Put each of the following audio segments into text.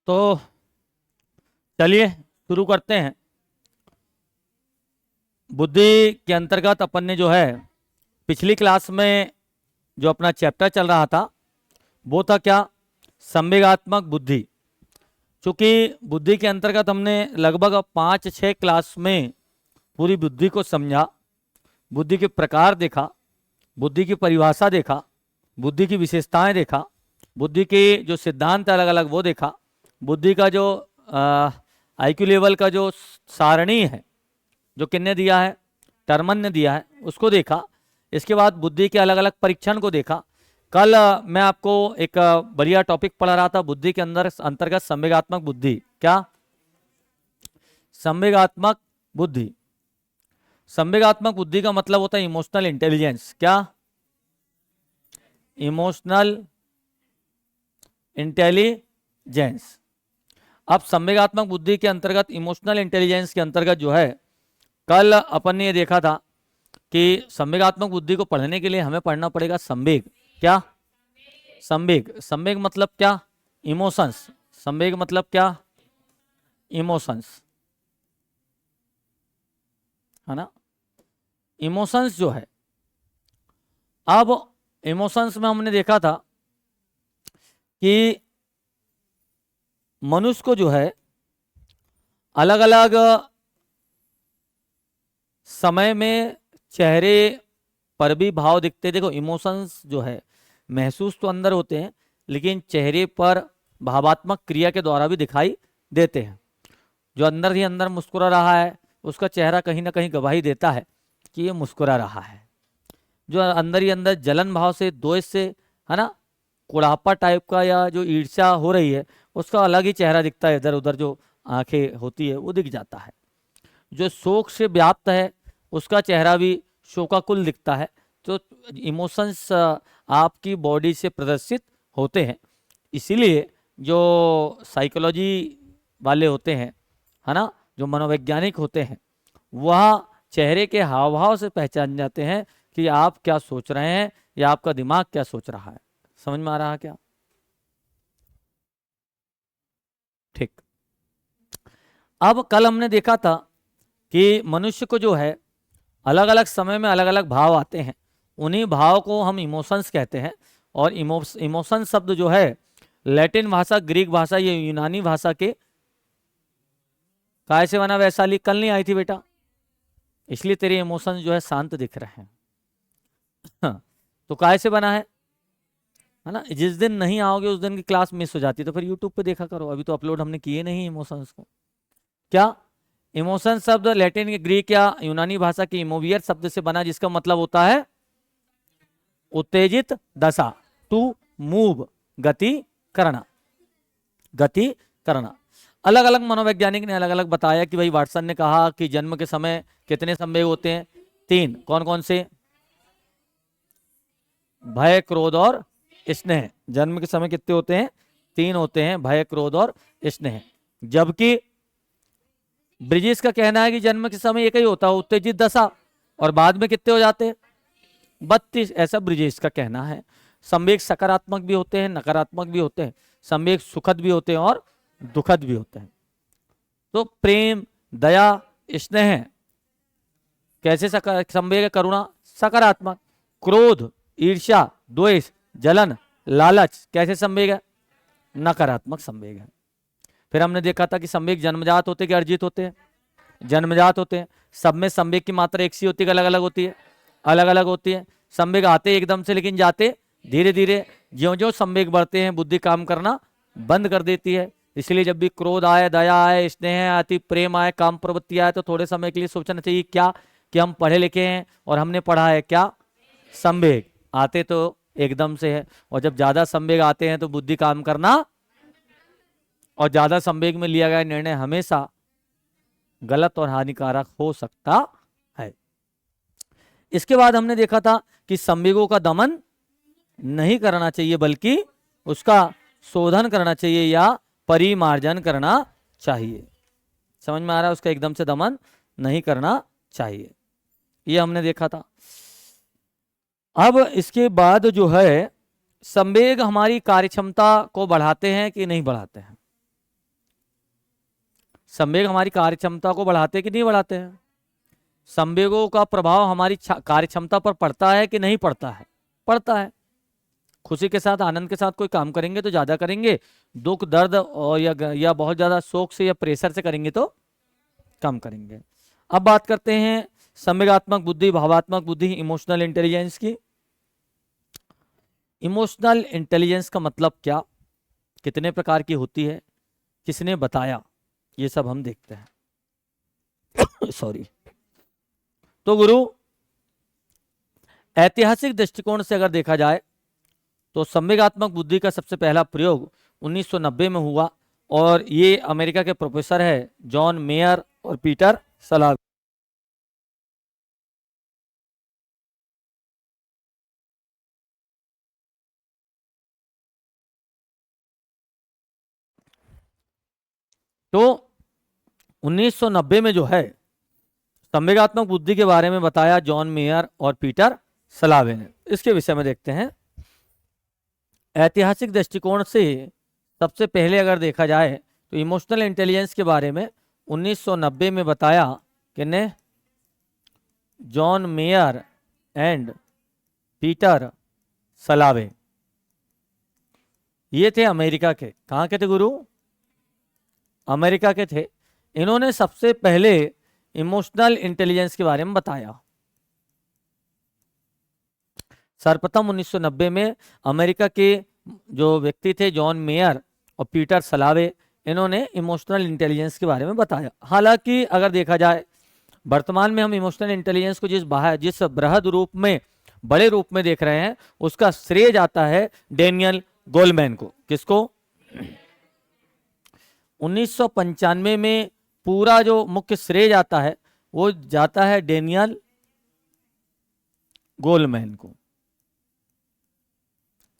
तो चलिए शुरू करते हैं। बुद्धि के अंतर्गत अपन ने जो है पिछली क्लास में जो अपना चैप्टर चल रहा था वो था क्या, संवेगात्मक बुद्धि। चूंकि बुद्धि के अंतर्गत हमने लगभग 5-6 क्लास में पूरी बुद्धि को समझा, बुद्धि के प्रकार देखा, बुद्धि की परिभाषा देखा, बुद्धि की विशेषताएं देखा, बुद्धि के जो सिद्धांत अलग अलग वो देखा, बुद्धि का जो आईक्यू लेवल का जो सारणी है जो किन्ने दिया है, टर्मन ने दिया है, उसको देखा। इसके बाद बुद्धि के अलग अलग परीक्षण को देखा। कल मैं आपको एक बढ़िया टॉपिक पढ़ा रहा था बुद्धि के अंदर अंतर्गत संवेगात्मक बुद्धि। क्या संवेगात्मक बुद्धि? संवेगात्मक बुद्धि का मतलब होता है इमोशनल इंटेलिजेंस। क्या इमोशनल इंटेलिजेंस। अब संवेगात्मक बुद्धि के अंतर्गत इमोशनल इंटेलिजेंस के अंतर्गत जो है कल अपन ने ये देखा था कि संवेगात्मक बुद्धि को पढ़ने के लिए हमें पढ़ना पड़ेगा संवेग। क्या संवेग? संवेग मतलब क्या? इमोशंस। संवेग मतलब क्या? इमोशंस, है ना। इमोशंस जो है, अब इमोशंस में हमने देखा था कि मनुष्य को जो है अलग अलग समय में चेहरे पर भी भाव दिखते। देखो इमोशंस जो है महसूस तो अंदर होते हैं लेकिन चेहरे पर भावात्मक क्रिया के द्वारा भी दिखाई देते हैं। जो अंदर ही अंदर मुस्कुरा रहा है उसका चेहरा कहीं ना कहीं गवाही देता है कि ये मुस्कुरा रहा है। जो अंदर ही अंदर जलन भाव से, द्वेष से, है ना, कुड़ापा टाइप का या जो ईर्ष्या हो रही है उसका अलग ही चेहरा दिखता है। इधर उधर जो आंखें होती है वो दिख जाता है। जो शोक से व्याप्त है उसका चेहरा भी शोकाकुल दिखता है। तो इमोशंस आपकी बॉडी से प्रदर्शित होते हैं। इसीलिए जो साइकोलॉजी वाले होते हैं, है ना, जो मनोवैज्ञानिक होते हैं, वह चेहरे के हाव भाव से पहचान जाते हैं कि आप क्या सोच रहे हैं या आपका दिमाग क्या सोच रहा है। समझ में आ रहा है क्या? ठीक। अब कल हमने देखा था कि मनुष्य को जो है अलग अलग समय में अलग अलग भाव आते हैं। उन्हीं भाव को हम इमोशंस कहते हैं। और इमोशन शब्द जो है लैटिन भाषा, ग्रीक भाषा, ये यूनानी भाषा के काय से बना? वैशाली कल नहीं आई थी बेटा, इसलिए तेरे इमोशंस जो है शांत दिख रहे हैं। तो काय से बना है ना। जिस दिन नहीं आओगे उस दिन की क्लास मिस हो जाती है, तो फिर यूट्यूब पे देखा करो। अभी तो अपलोड हमने किए नहीं इमोशंस को। क्या इमोशन शब्द लैटिन, ग्रीक या यूनानी भाषा की इमोवियर शब्द से बना, जिसका मतलब होता है उत्तेजित दशा, टू मूव, गति करना, गति करना। अलग अलग मनोवैज्ञानिक ने अलग अलग बताया कि भाई वाटसन ने कहा कि जन्म के समय कितने संवेग होते हैं? 3। कौन कौन से? भय, क्रोध और स्नेह। जन्म के समय कितने होते हैं? 3 होते हैं, भय, क्रोध और स्नेह। जबकि ब्रिजेश का कहना है कि जन्म के समय एक ही होता है, उत्तेजित दशा, और बाद में कितने हो जाते हैं? 32। ऐसा ब्रिजेश का कहना है। संवेग सकारात्मक भी होते हैं, नकारात्मक भी होते हैं। संवेग सुखद भी होते हैं और दुखद भी होते हैं। तो प्रेम, दया, स्नेह कैसे संवेग? करुणा सकारात्मक। क्रोध, ईर्ष्या, द्वेष, जलन, लालच कैसे संवेग है? नकारात्मक संवेग है। फिर हमने देखा था कि संवेग जन्मजात होते कि अर्जित होते हैं? जन्मजात होते हैं। सब में संवेग की मात्रा एक सी होती है, अलग अलग होती है? अलग अलग होती है। संवेग आते एकदम से लेकिन जाते धीरे धीरे। ज्यों ज्यों संवेग बढ़ते हैं बुद्धि काम करना बंद कर देती है। इसलिए जब भी क्रोध आए, दया आए, स्नेह आती, प्रेम आए, काम प्रवृत्ति आए, तो थोड़े समय के लिए सोचना चाहिए क्या कि हम पढ़े लिखे हैं और हमने पढ़ा है क्या? संवेग आते तो एकदम से है, और जब ज्यादा संवेग आते हैं तो बुद्धि काम करना, और ज्यादा संवेग में लिया गया निर्णय हमेशा गलत और हानिकारक हो सकता है। इसके बाद हमने देखा था कि संवेगों का दमन नहीं करना चाहिए बल्कि उसका शोधन करना चाहिए या परिमार्जन करना चाहिए। समझ में आ रहा है? उसका एकदम से दमन नहीं करना चाहिए, ये हमने देखा था। अब इसके बाद जो है संवेग हमारी कार्यक्षमता को बढ़ाते हैं कि नहीं बढ़ाते हैं? संवेग हमारी कार्यक्षमता को बढ़ाते कि नहीं बढ़ाते हैं? संवेगों का प्रभाव हमारी कार्यक्षमता पर पड़ता है कि नहीं पड़ता है? पड़ता है। खुशी के साथ, आनंद के साथ कोई काम करेंगे तो ज्यादा करेंगे, दुख दर्द और या बहुत ज्यादा शोक से या प्रेशर से करेंगे तो कम करेंगे। अब बात करते हैं संवेगात्मक बुद्धि, भावात्मक बुद्धि, इमोशनल इंटेलिजेंस की। इमोशनल इंटेलिजेंस का मतलब क्या, कितने प्रकार की होती है, किसने बताया, ये सब हम देखते हैं। सॉरी। तो गुरु, ऐतिहासिक दृष्टिकोण से अगर देखा जाए तो संवेगात्मक बुद्धि का सबसे पहला प्रयोग 1990 में हुआ और ये अमेरिका के प्रोफेसर है जॉन मेयर और पीटर सलावे। तो 1990 में जो है संवेगात्मक बुद्धि के बारे में बताया जॉन मेयर और पीटर सलावे ने। इसके विषय में देखते हैं। ऐतिहासिक दृष्टिकोण से सबसे पहले अगर देखा जाए तो इमोशनल इंटेलिजेंस के बारे में 1990 में बताया किसने? John Mayer and Peter Salovey. ये थे अमेरिका के। कहाँ के थे गुरु? अमेरिका के थे। इन्होंने सबसे पहले इमोशनल इंटेलिजेंस के बारे में बताया। सर्वप्रथम 1990 में अमेरिका के जो व्यक्ति थे जॉन मेयर और पीटर सलावे, इन्होंने इमोशनल इंटेलिजेंस के बारे में बताया। हालांकि अगर देखा जाए वर्तमान में हम इमोशनल इंटेलिजेंस को जिस बृहद रूप में, बड़े रूप में देख रहे हैं, उसका श्रेय जाता है डेनियल गोलमैन को। किसको? 1995 में पूरा जो मुख्य श्रेय जाता है वो जाता है डेनियल गोलमैन को।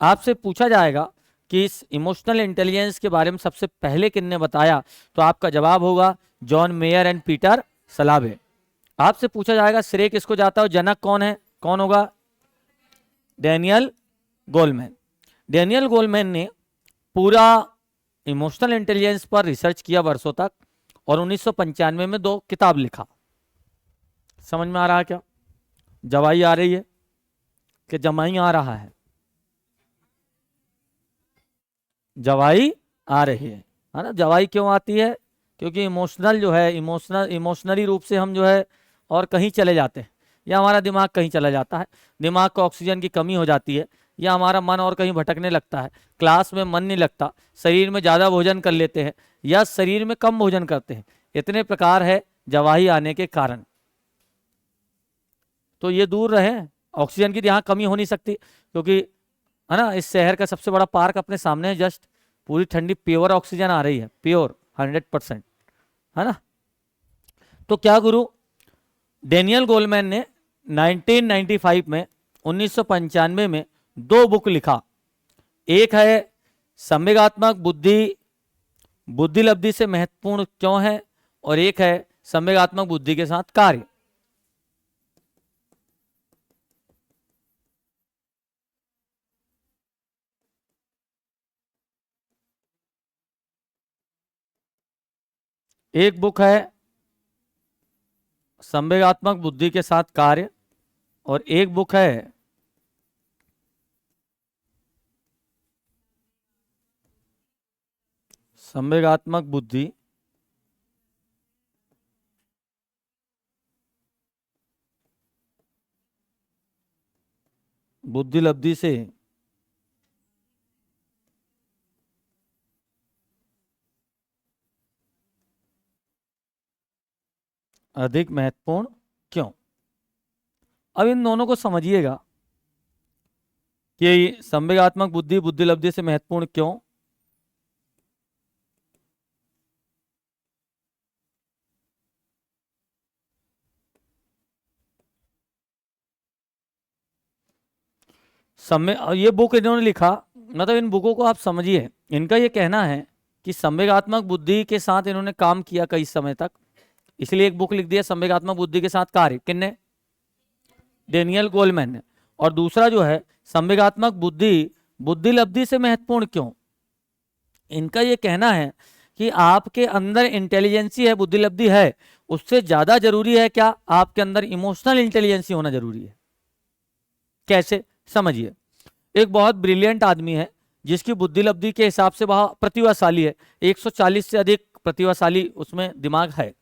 आपसे पूछा जाएगा कि इस इमोशनल इंटेलिजेंस के बारे में सबसे पहले किसने बताया, तो आपका जवाब होगा जॉन मेयर एंड पीटर सलावे। आपसे पूछा जाएगा श्रेय किसको जाता है, जनक कौन है, कौन होगा? Daniel Goleman. डेनियल गोलमैन ने पूरा इमोशनल इंटेलिजेंस पर रिसर्च किया वर्षों तक और 1995 में 2 किताब लिखा। समझ में आ रहा है क्या? जवाई आ रही है कि जमाई आ रहा है? जवाई आ रही है ना? जवाई क्यों आती है? क्योंकि इमोशनल जो है, इमोशनली रूप से हम जो है और कहीं चले जाते हैं, या हमारा दिमाग कहीं चला जाता है, दिमाग को ऑक्सीजन की कमी हो जाती है, या हमारा मन और कहीं भटकने लगता है, क्लास में मन नहीं लगता, शरीर में ज़्यादा भोजन कर लेते हैं या शरीर में कम भोजन करते हैं। इतने प्रकार है जवाही आने के कारण। तो ये दूर रहे, ऑक्सीजन की यहाँ कमी हो नहीं सकती, क्योंकि है ना, इस शहर का सबसे बड़ा पार्क अपने सामने है, जस्ट पूरी ठंडी प्योर ऑक्सीजन आ रही है, प्योर 100%, है ना। तो क्या गुरु, डेनियल गोलमैन ने 1995 में 1995 में 2 बुक लिखा। एक है संवेगात्मक बुद्धि बुद्धिलब्धि से महत्वपूर्ण क्यों है, और एक है संवेगात्मक बुद्धि के साथ कार्य। एक बुक है संवेगात्मक बुद्धि के साथ कार्य और एक बुक है संवेगात्मक बुद्धि बुद्धिलब्धि से अधिक महत्वपूर्ण क्यों। अब इन दोनों को समझिएगा कि संवेगात्मक बुद्धि बुद्धिलब्धि से महत्वपूर्ण क्यों। ये बुक इन्होंने लिखा, मतलब इन बुकों को आप समझिए। इनका ये कहना है कि संवेगात्मक बुद्धि के साथ इन्होंने काम किया कई समय तक, इसलिए एक बुक लिख दिया संवेगात्मक बुद्धि के साथ कार्य। किसने? डेनियल गोलमैन ने। और दूसरा जो है संवेगात्मक बुद्धि बुद्धिलब्धि से महत्वपूर्ण क्यों। इनका ये कहना है कि आपके अंदर इंटेलिजेंसी है, बुद्धि लब्धि है, उससे ज्यादा जरूरी है क्या आपके अंदर इमोशनल इंटेलिजेंसी होना जरूरी है। कैसे, समझिए। एक बहुत ब्रिलियंट आदमी है जिसकी बुद्धि लब्धि के हिसाब से वह प्रतिभाशाली है, 140 से अधिक प्रतिभाशाली उसमें दिमाग है।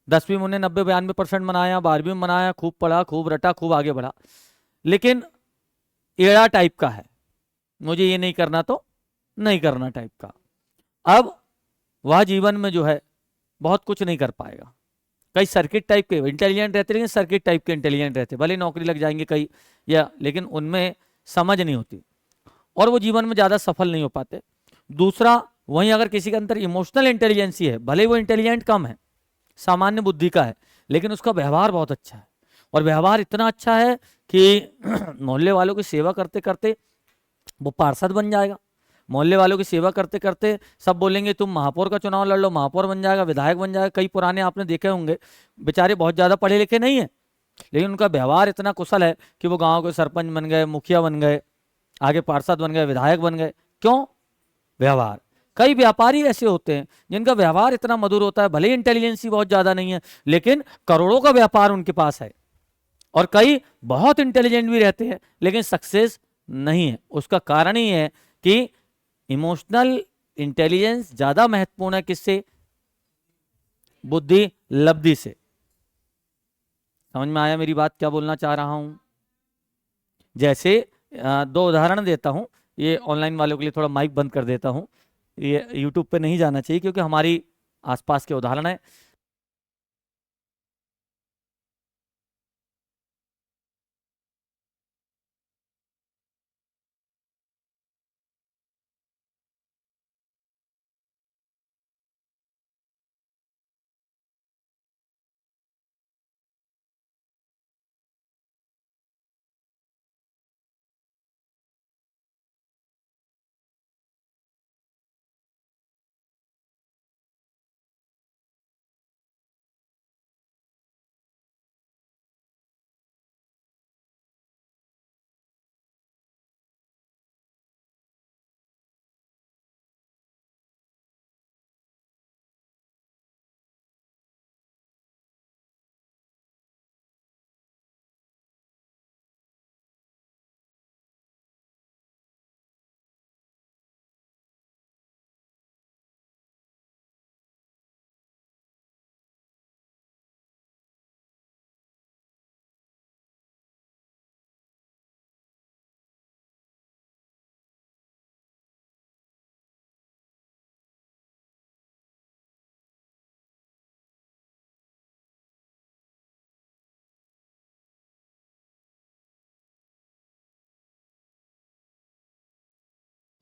10वीं में उन्हें 90-92% बनाया, 12वीं में बनाया, खूब पढ़ा, खूब रटा, खूब आगे बढ़ा, लेकिन एड़ा टाइप का है, मुझे ये नहीं करना तो नहीं करना टाइप का। अब वह जीवन में जो है बहुत कुछ नहीं कर पाएगा। कई सर्किट टाइप के इंटेलिजेंट रहते, लेकिन सर्किट टाइप के इंटेलिजेंट रहते, भले नौकरी लग जाएंगे कई या, लेकिन उनमें समझ नहीं होती और वो जीवन में ज्यादा सफल नहीं हो पाते। दूसरा, वहीं अगर किसी के अंदर इमोशनल इंटेलिजेंसी है, भले वो इंटेलिजेंट कम है, सामान्य बुद्धि का है, लेकिन उसका व्यवहार बहुत अच्छा है, और व्यवहार इतना अच्छा है कि मोहल्ले वालों की सेवा करते करते वो पार्षद बन जाएगा। मोहल्ले वालों की सेवा करते करते सब बोलेंगे तुम महापौर का चुनाव लड़ लो, महापौर बन जाएगा, विधायक बन जाएगा। कई पुराने आपने देखे होंगे, बेचारे बहुत ज्यादा पढ़े लिखे नहीं है, लेकिन उनका व्यवहार इतना कुशल है कि वो गांव के सरपंच बन गए, मुखिया बन गए, आगे पार्षद बन गए, विधायक बन गए। क्यों? व्यवहार। कई व्यापारी ऐसे होते हैं जिनका व्यवहार इतना मधुर होता है, भले ही इंटेलिजेंसी बहुत ज्यादा नहीं है, लेकिन करोड़ों का व्यापार उनके पास है। और कई बहुत इंटेलिजेंट भी रहते हैं लेकिन सक्सेस नहीं है। उसका कारण ही है कि इमोशनल इंटेलिजेंस ज्यादा महत्वपूर्ण है, किससे? बुद्धि लब्धि से। समझ में आया मेरी बात, क्या बोलना चाह रहा हूं? जैसे दो उदाहरण देता हूं, ये ऑनलाइन वालों के लिए थोड़ा माइक बंद कर देता हूं, ये यूट्यूब पे नहीं जाना चाहिए क्योंकि हमारी आसपास के उदाहरण है।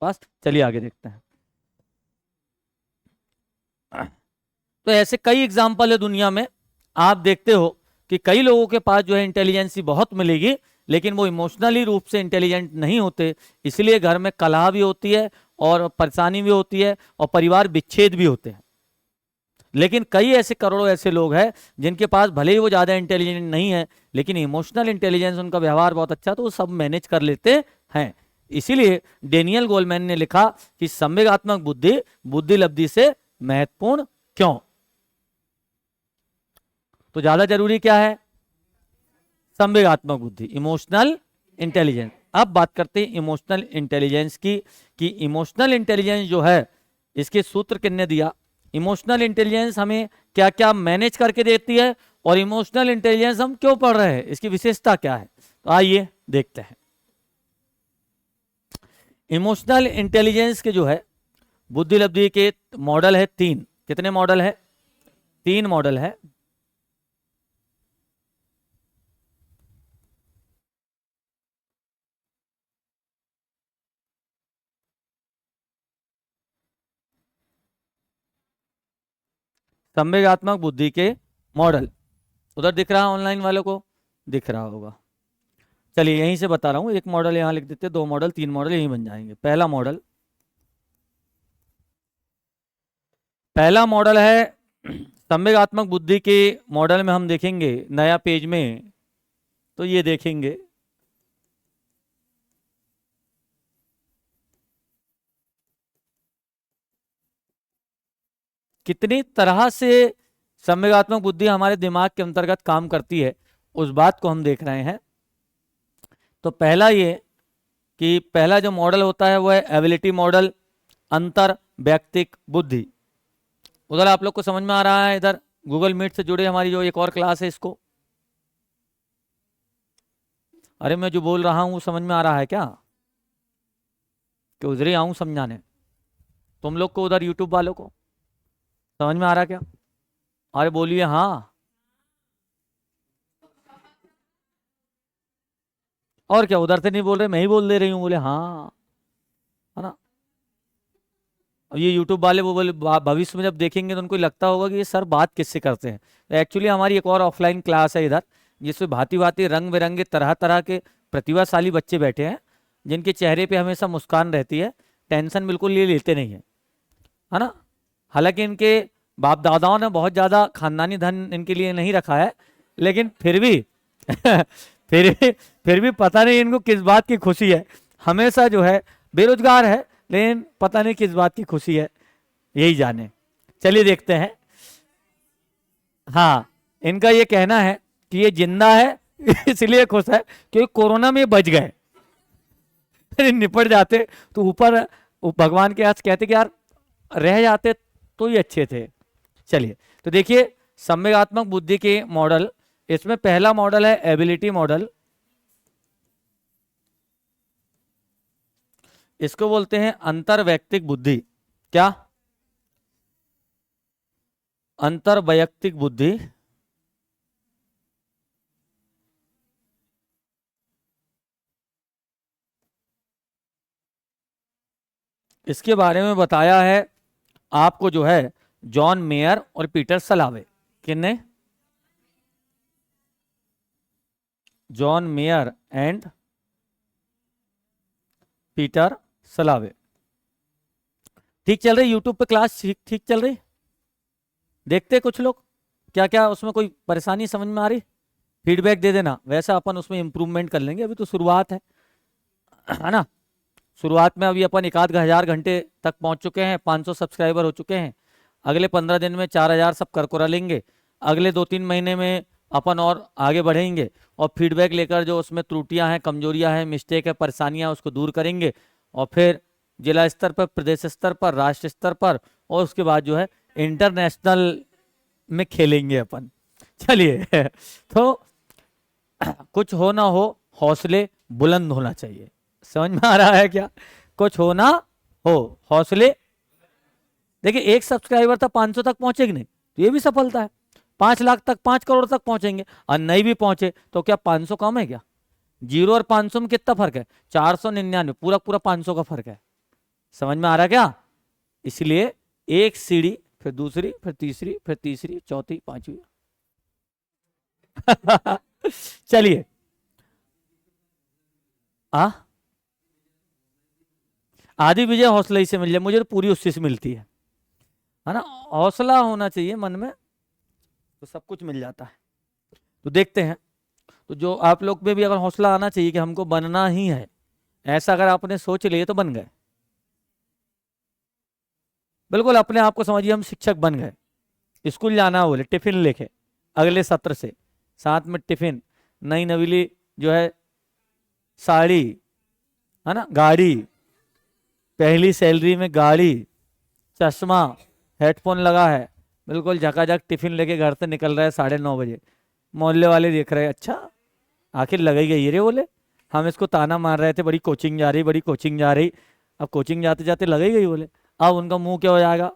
बस चलिए आगे देखते हैं। तो ऐसे कई एग्जाम्पल है दुनिया में, आप देखते हो कि कई लोगों के पास जो है इंटेलिजेंसी बहुत मिलेगी, लेकिन वो इमोशनली रूप से इंटेलिजेंट नहीं होते, इसलिए घर में कलह भी होती है और परेशानी भी होती है और परिवार विच्छेद भी होते हैं। लेकिन कई ऐसे करोड़ों ऐसे लोग हैं जिनके पास भले ही वो ज्यादा इंटेलिजेंट नहीं है, लेकिन इमोशनल इंटेलिजेंस, उनका व्यवहार बहुत अच्छा, तो वो सब मैनेज कर लेते हैं। इसीलिए डेनियल गोलमैन ने लिखा कि संवेगात्मक बुद्धि बुद्धि लब्धि से महत्वपूर्ण क्यों। तो ज्यादा जरूरी क्या है? संवेगात्मक बुद्धि, इमोशनल इंटेलिजेंस। अब बात करते हैं इमोशनल इंटेलिजेंस की, कि इमोशनल इंटेलिजेंस जो है इसके सूत्र किसने दिया, इमोशनल इंटेलिजेंस हमें क्या क्या मैनेज करके देती है, और इमोशनल इंटेलिजेंस हम क्यों पढ़ रहे हैं, इसकी विशेषता क्या है। तो आइए देखते हैं। इमोशनल इंटेलिजेंस के जो है बुद्धि लब्धि के मॉडल है तीन। कितने मॉडल है? तीन मॉडल है। संवेगात्मक बुद्धि के मॉडल उधर दिख रहा है ऑनलाइन वालों को, दिख रहा होगा। चलिए यहीं से बता रहा हूं, एक मॉडल यहां लिख देते, दो मॉडल, तीन मॉडल यहीं बन जाएंगे। पहला मॉडल है संवेगात्मक बुद्धि के मॉडल में हम देखेंगे नया पेज में, तो ये देखेंगे कितनी तरह से संवेगात्मक बुद्धि हमारे दिमाग के अंतर्गत काम करती है, उस बात को हम देख रहे हैं। तो पहला ये कि पहला जो मॉडल होता है वो है एबिलिटी मॉडल, अंतर व्यक्तिक बुद्धि। उधर आप लोग को समझ में आ रहा है? इधर गूगल मीट से जुड़े हमारी जो एक और क्लास है इसको, अरे मैं जो बोल रहा हूं वो समझ में आ रहा है क्या? कि उधर ही आऊं समझाने? तुम लोग को उधर यूट्यूब वालों को समझ में आ रहा क्या? अरे बोलिए हाँ। और क्या, उधर से नहीं बोल रहे, मैं ही बोल दे रही हूँ, बोले हाँ, है ना। अब ये यूट्यूब वाले वो बोले भविष्य में जब देखेंगे तो उनको लगता होगा कि ये सर बात किससे करते हैं। तो एक्चुअली हमारी एक और ऑफलाइन क्लास है इधर, जिसमें भांति भांति रंग बिरंगे तरह तरह के प्रतिभाशाली बच्चे बैठे हैं, जिनके चेहरे पे हमेशा मुस्कान रहती है, टेंशन बिल्कुल ये लेते नहीं है ना। हालांकि इनके बाप दादाओं ने बहुत ज्यादा खानदानी धन इनके लिए नहीं रखा है, लेकिन फिर भी फिर भी पता नहीं इनको किस बात की खुशी है। हमेशा जो है बेरोजगार है, लेकिन पता नहीं किस बात की खुशी है, यही जाने। चलिए देखते हैं। हाँ, इनका ये कहना है कि ये जिंदा है इसलिए खुश है क्योंकि कोरोना में बच गए निपट जाते तो ऊपर भगवान के आज कहते कि यार रह जाते तो ही अच्छे थे। चलिए तो देखिए संवेगात्मक बुद्धि के मॉडल, इसमें पहला मॉडल है एबिलिटी मॉडल। इसको बोलते हैं अंतरवैयक्तिक बुद्धि। क्या? अंतरवैयक्तिक बुद्धि। इसके बारे में बताया है आपको जो है जॉन मेयर और पीटर सलावे। किन्ने? John Mayer and Peter Salovey. ठीक चल रही यूट्यूब पे क्लास? ठीक ठीक चल रही? देखते कुछ लोग? क्या क्या उसमें कोई परेशानी समझ में आ रही? फीडबैक दे देना, वैसा अपन उसमें इंप्रूवमेंट कर लेंगे, अभी तो शुरुआत है ना। शुरुआत में अभी अपन 1,000 घंटे तक पहुंच चुके हैं, 500 सब्सक्राइबर हो चुके हैं। अगले 15 दिन में 4,000 सब कर कुरा लेंगे। अगले 2-3 महीने में अपन और आगे बढ़ेंगे और फीडबैक लेकर जो उसमें त्रुटियां हैं, कमजोरियां हैं, मिस्टेक है, परेशानियां, उसको दूर करेंगे। और फिर जिला स्तर पर, प्रदेश स्तर पर, राष्ट्र स्तर पर, और उसके बाद जो है इंटरनेशनल में खेलेंगे अपन। चलिए तो कुछ हो ना हो, हौसले बुलंद होना चाहिए। समझ में आ रहा है क्या? कुछ हो ना हो, हौसले। देखिए एक सब्सक्राइबर था 500 तक पहुंचे कि नहीं, तो ये भी सफलता है। 5 लाख तक, 5 करोड़ तक पहुंचेंगे और नहीं भी पहुंचे तो क्या 500 कम है क्या? 0 और 500 में कितना फर्क है? 499, पूरा पूरा 500 का फर्क है। समझ में आ रहा क्या? इसलिए एक सीढ़ी, फिर दूसरी, फिर तीसरी, फिर तीसरी, चौथी, पांचवी चलिए आधी विजय हौसला ही से मिल जाए, मुझे तो पूरी उससे से मिलती है ना। हौसला होना चाहिए मन में तो सब कुछ मिल जाता है। तो देखते हैं, तो जो आप लोग में भी अगर हौसला आना चाहिए कि हमको बनना ही है, ऐसा अगर आपने सोच लिए तो बन गए। बिल्कुल अपने आप को समझिए हम शिक्षक बन गए। स्कूल जाना बोले टिफिन लेके अगले सत्र से, साथ में टिफिन, नई नवीली जो है साड़ी, है ना, गाड़ी, पहली सैलरी में गाड़ी, चश्मा, हेडफोन लगा है, बिल्कुल झकाझक टिफिन लेके घर से निकल रहा है 9:30 बजे। मोहल्ले वाले देख रहे हैं, अच्छा आखिर लग गई रे, बोले हम इसको ताना मार रहे थे बड़ी कोचिंग जा रही, बड़ी कोचिंग जा रही, अब कोचिंग जाते जाते लग ही गई बोले। अब उनका मुंह क्या हो जाएगा?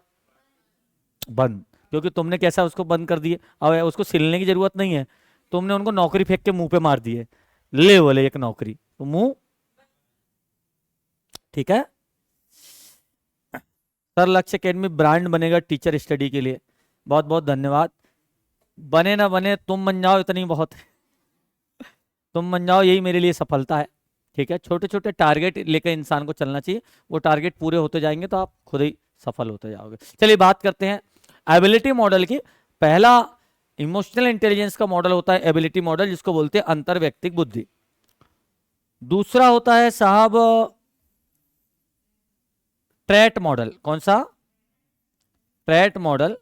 बंद। क्योंकि तुमने कैसा उसको बंद कर दिए, अब उसको सिलने की जरूरत नहीं है, तुमने उनको नौकरी फेंक के मुंह पे मार दिए, ले बोले एक नौकरी, तो मुंह। ठीक है। सर लक्ष्य एकेडमी ब्रांड बनेगा टीचर स्टडी के लिए, बहुत बहुत धन्यवाद। बने ना बने तुम बन जाओ, इतनी बहुत है, तुम बन जाओ यही मेरे लिए सफलता है। ठीक है, छोटे छोटे टारगेट लेकर इंसान को चलना चाहिए, वो टारगेट पूरे होते जाएंगे तो आप खुद ही सफल होते जाओगे। चलिए बात करते हैं एबिलिटी मॉडल की। पहला इमोशनल इंटेलिजेंस का मॉडल होता है एबिलिटी मॉडल, जिसको बोलते हैं अंतरव्यक्तिक बुद्धि। दूसरा होता है साहब ट्रैट मॉडल। कौन सा? ट्रैट मॉडल,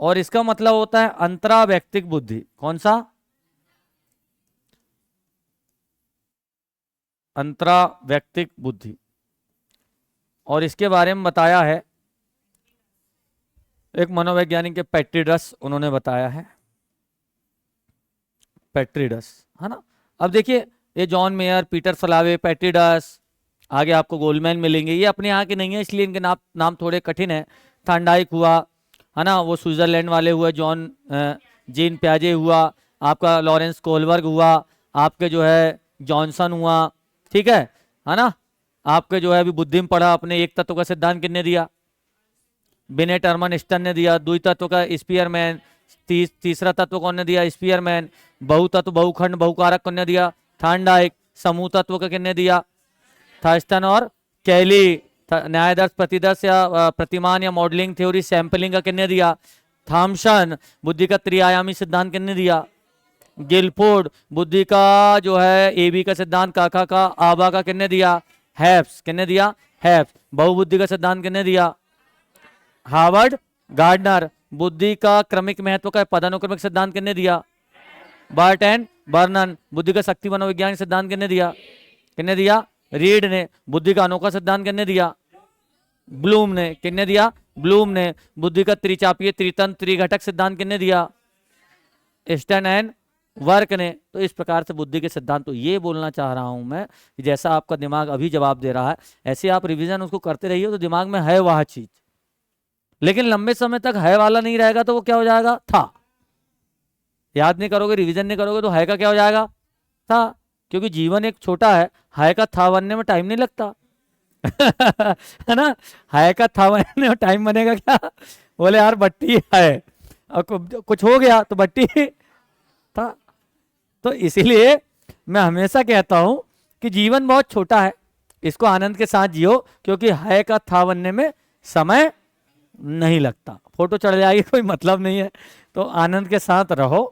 और इसका मतलब होता है अंतरावैयक्तिक बुद्धि। कौन सा? अंतरावैयक्तिक बुद्धि। और इसके बारे में बताया है एक मनोवैज्ञानिक के पेट्रिडस, उन्होंने बताया है, पेट्रिडस, है ना। अब देखिए ये जॉन मेयर, पीटर सलावे, पेट्रिडस, आगे आपको गोलमैन मिलेंगे, ये अपने यहाँ के नहीं है इसलिए इनके नाम थोड़े कठिन है। थांडाइक हुआ, है ना, वो स्विट्जरलैंड वाले हुए, जीन प्याजे हुआ, आपका लॉरेंस कोलबर्ग हुआ, आपके जो है जॉनसन हुआ, ठीक है ना। आपके जो है अभी बुद्धि में पढ़ा अपने, एक तत्व का सिद्धांत किसने दिया? बिनेट अर्मनस्टन ने दिया। द्वि तत्व का स्पीयरमैन। तीसरा तत्व कौन ने दिया? स्पीयरमैन। बहुतत्व, बहुखंड, बहुकारक कौन ने दिया? थांडाइक। समूह तत्व का किसने दिया? थर्स्टन और कैली। न्यायदर्श, प्रतिदर्श या प्रतिमान या मॉडलिंग थ्योरी, सैंपलिंग का किसने दिया? थॉमसन। बुद्धि का त्रिआयामी सिद्धांत किसने दिया? गिलफोर्ड। बुद्धि का जो है एबी का सिद्धांत, काका का, आबा का किसने दिया? हैब्स। किसने दिया? हैब्स। बहुबुद्धि का सिद्धांत किसने दिया? Howard Gardner. बुद्धि का क्रमिक महत्व का पदानुक्रमिक सिद्धांत किसने दिया? Burt and Vernon. बुद्धि का शक्ति मनोविज्ञान सिद्धांत किसने दिया? किसने दिया? रीड ने। बुद्धि का अनोखा सिद्धांत किसने दिया? ब्लूम ने। किसने दिया? ब्लूम ने। बुद्धि का त्रिचापीय, त्रितंत्र, त्रिघटक सिद्धांत किसने दिया? स्टर्न एंड वर्क ने। तो इस प्रकार से बुद्धि के सिद्धांत, तो ये बोलना चाह रहा हूं मैं कि जैसा आपका दिमाग अभी जवाब दे रहा है ऐसे आप रिवीजन उसको करते रहिए तो दिमाग में है वह चीज, लेकिन लंबे समय तक है वाला नहीं रहेगा तो वो क्या हो जाएगा? था। याद नहीं करोगे, रिवीजन नहीं करोगे तो है का क्या हो जाएगा? था। क्योंकि जीवन एक छोटा है का था बनने में टाइम नहीं लगता। है ना। है का था बनने में टाइम बनेगा क्या? बोले यार बट्टी है और कुछ हो गया तो बट्टी था। तो इसीलिए मैं हमेशा कहता हूं कि जीवन बहुत छोटा है, इसको आनंद के साथ जियो, क्योंकि है का था बनने में समय नहीं लगता। फोटो चढ़ जाएगी कोई मतलब नहीं है, तो आनंद के साथ रहो,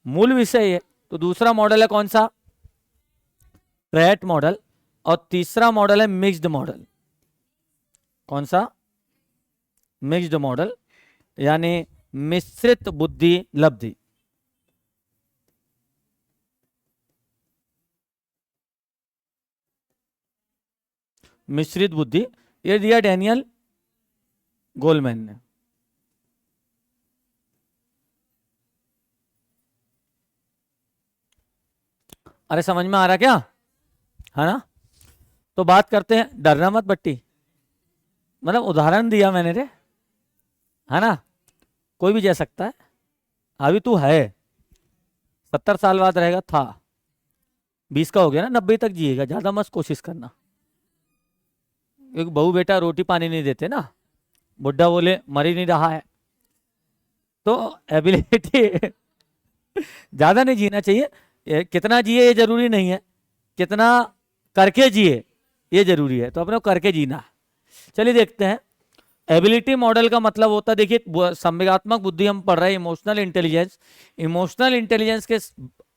मूल विषय है। तो दूसरा मॉडल है कौन सा? ट्रैट मॉडल। और तीसरा मॉडल है मिक्स्ड मॉडल। कौन सा? मिक्स्ड मॉडल, यानी मिश्रित बुद्धि लब्धि। मिश्रित बुद्धि, ये दिया डैनियल गोलमैन ने। अरे समझ में आ रहा क्या? है ना। तो बात करते हैं, डरना मत बट्टी, मतलब उदाहरण दिया मैंने रे, है ना। कोई भी जा सकता है। अभी तू है, 70 साल बाद रहेगा था, 20 का हो गया ना, 90 तक जिएगा, ज्यादा मत कोशिश करना। एक बहू बेटा रोटी पानी नहीं देते ना, बुढ़ा बोले मर ही नहीं रहा है, तो एबिलिटी ज्यादा नहीं जीना चाहिए। कितना जिए ये जरूरी नहीं है, कितना करके जिए ये जरूरी है, तो अपने को करके जीना है। चलिए देखते हैं। एबिलिटी मॉडल का मतलब होता है, देखिए संवेगात्मक बुद्धि हम पढ़ रहे हैं, इमोशनल इंटेलिजेंस। इमोशनल इंटेलिजेंस के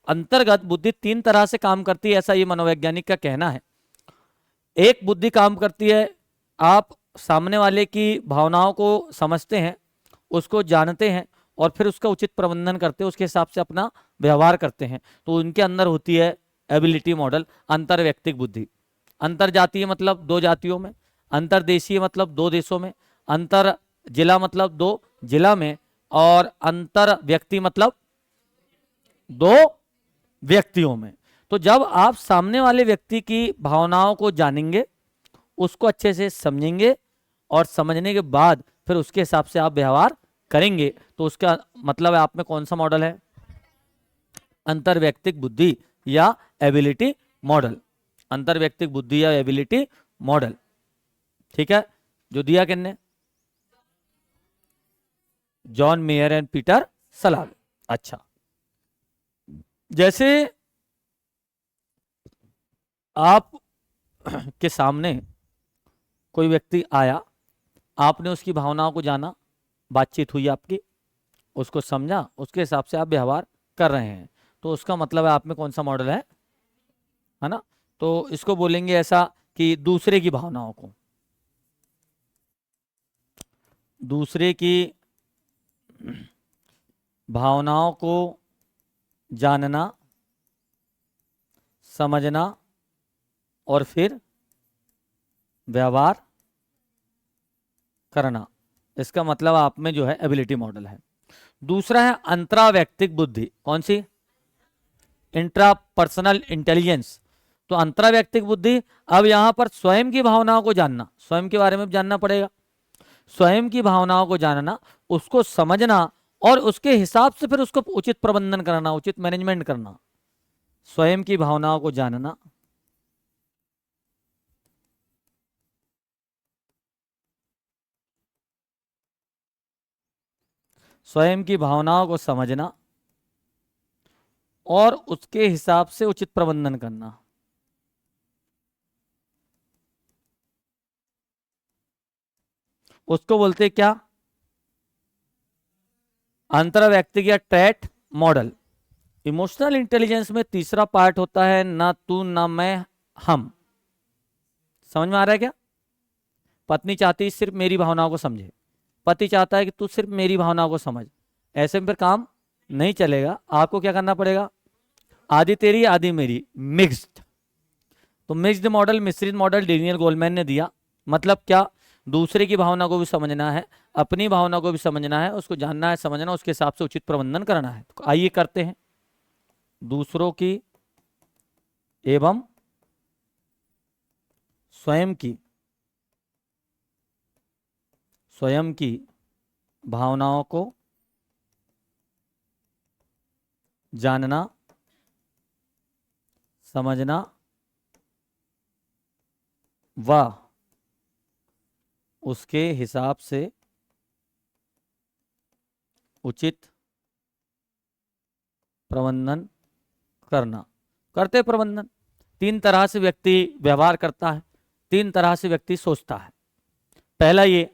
अंतर्गत बुद्धि 3 तरह से काम करती है, ऐसा ये मनोवैज्ञानिक का कहना है। एक बुद्धि काम करती है, आप सामने वाले की भावनाओं को समझते हैं, उसको जानते हैं और फिर उसका उचित प्रबंधन करते हैं, उसके हिसाब से अपना व्यवहार करते हैं, तो उनके अंदर होती है एबिलिटी मॉडल। अंतरव्यक्तिक बुद्धि, अंतरजातीय मतलब 2 जातियों में, अंतरदेशीय मतलब 2 देशों में, अंतर जिला मतलब 2 जिला में, और अंतर व्यक्ति मतलब 2 व्यक्तियों में। तो जब आप सामने वाले व्यक्ति की भावनाओं को जानेंगे, उसको अच्छे से समझेंगे और समझने के बाद फिर उसके हिसाब से आप व्यवहार करेंगे, तो उसका मतलब है आप में कौन सा मॉडल है? अंतरव्यक्तिक बुद्धि या एबिलिटी मॉडल। अंतरव्यक्तिक बुद्धि या एबिलिटी मॉडल, ठीक है। जो दिया किसने? John Mayer and Peter Salovey. अच्छा, जैसे आप के सामने कोई व्यक्ति आया, आपने उसकी भावनाओं को जाना, बातचीत हुई आपकी, उसको समझा, उसके हिसाब से आप व्यवहार कर रहे हैं, तो उसका मतलब है आप में कौन सा मॉडल है ना। तो इसको बोलेंगे ऐसा कि दूसरे की भावनाओं को, दूसरे की भावनाओं को जानना, समझना और फिर व्यवहार करना। इसका मतलब आप में जो है एबिलिटी मॉडल है। दूसरा है अंतरावैयक्तिक बुद्धि। कौन सी? Intrapersonal intelligence. तो अंतरावैयक्तिक बुद्धि, अब यहां पर स्वयं की भावनाओं को जानना, स्वयं के बारे में जानना पड़ेगा, स्वयं की भावनाओं को जानना, उसको समझना और उसके हिसाब से फिर उसको उचित प्रबंधन करना, उचित मैनेजमेंट करना। स्वयं की भावनाओं को जानना, स्वयं की भावनाओं को समझना और उसके हिसाब से उचित प्रबंधन करना। उसको बोलते हैं क्या? अंतरव्यक्तिक या ट्रैट मॉडल। इमोशनल इंटेलिजेंस में तीसरा पार्ट होता है ना तू ना मैं, हम। समझ में आ रहा है क्या? पत्नी चाहती है सिर्फ मेरी भावनाओं को समझे, पति चाहता है कि तू सिर्फ मेरी भावनाओं को समझ। ऐसे में फिर काम नहीं चलेगा। आपको क्या करना पड़ेगा? आधी तेरी आधी मेरी, मिक्स्ड। तो मिक्स्ड मॉडल, मिश्रित मॉडल डेनियल गोलमैन ने दिया। मतलब क्या? दूसरे की भावना को भी समझना है, अपनी भावना को भी समझना है, उसको जानना है, समझना, उसके हिसाब से उचित प्रबंधन करना है। तो आइए करते हैं। दूसरों की एवं स्वयं की भावनाओं को जानना, समझना व उसके हिसाब से उचित प्रबंधन करना। करते प्रबंधन। तीन तरह से व्यक्ति व्यवहार करता है, तीन तरह से व्यक्ति सोचता है। पहला ये,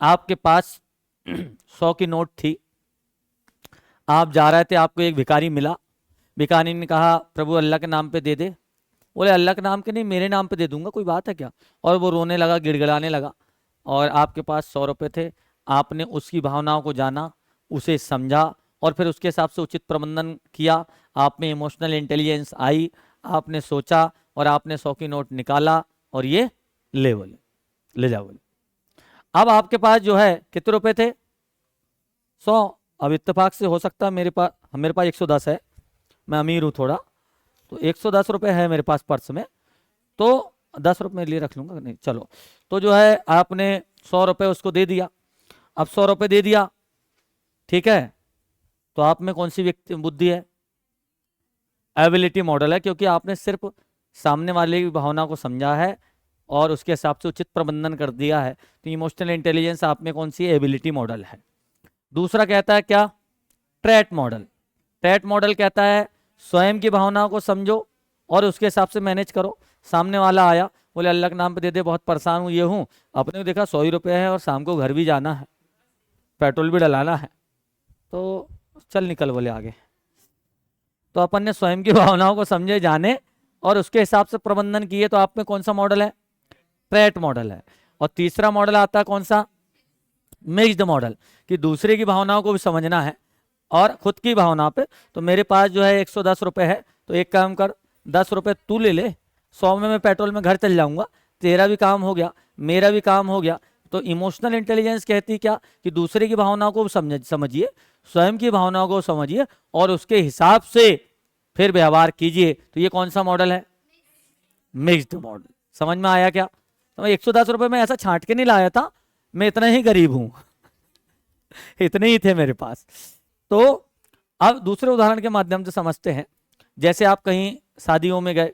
आपके पास 100 की नोट थी, आप जा रहे थे, आपको एक भिखारी मिला। भिखारी ने कहा प्रभु अल्लाह के नाम पे दे दे। बोले अल्लाह के नाम के नहीं, मेरे नाम पे दे दूंगा, कोई बात है क्या? और वो रोने लगा, गिड़गिड़ाने लगा। और आपके पास 100 रुपये थे, आपने उसकी भावनाओं को जाना, उसे समझा और फिर उसके हिसाब से उचित प्रबंधन किया। आप में इमोशनल इंटेलिजेंस आई, आपने सोचा और आपने 100 की नोट निकाला और ये ले बोले, ले जाओ बोले। अब आपके पास जो है कितने रुपए थे? 100। अब इत्तेफाक से हो सकता है मेरे पास 110 है, मैं अमीर हूँ थोड़ा, तो 110 रुपये है मेरे पास पर्स में, तो 10 रुपये मेरे लिए रख लूंगा, नहीं चलो। तो जो है आपने 100 रुपये उसको दे दिया। अब 100 रुपये दे दिया, ठीक है, तो आप में कौन सी व्यक्ति बुद्धि है? एबिलिटी मॉडल है, क्योंकि आपने सिर्फ सामने वाले की भावना को समझा है और उसके हिसाब से उचित प्रबंधन कर दिया है। तो इमोशनल इंटेलिजेंस आप में कौन सी एबिलिटी मॉडल है। दूसरा कहता है क्या? ट्रैट मॉडल। ट्रैट मॉडल कहता है स्वयं की भावनाओं को समझो और उसके हिसाब से मैनेज करो। सामने वाला आया, बोले अल्लाह के नाम पे दे दे, बहुत परेशान हूँ, ये हूँ। अपने को देखा 100 ही रुपये है और शाम को घर भी जाना है, पेट्रोल भी डलाना है, तो चल निकल बोले आगे। तो अपन ने स्वयं की भावनाओं को समझे, जाने और उसके हिसाब से प्रबंधन किए। तो आप में कौन सा मॉडल है? ट्रैट मॉडल है। और तीसरा मॉडल आता है कौन सा? मिक्स्ड मॉडल, कि दूसरे की भावनाओं को भी समझना है और खुद की भावना पे। तो मेरे पास जो है 110 रुपये है, तो एक काम कर, 10 रुपये तू ले ले, 100 में मैं पेट्रोल में घर चल जाऊंगा, तेरा भी काम हो गया, मेरा भी काम हो गया। तो इमोशनल इंटेलिजेंस कहती क्या? कि दूसरे की भावनाओं को समझिए, स्वयं की भावनाओं को समझिए और उसके हिसाब से फिर व्यवहार कीजिए। तो ये कौन सा मॉडल है? Mixed model. समझ में आया क्या? तो मैं 110 रुपये में ऐसा छांट के नहीं लाया था, मैं इतना ही गरीब हूं इतने ही थे मेरे पास। तो अब दूसरे उदाहरण के माध्यम से समझते हैं। जैसे आप कहीं शादियों में गए,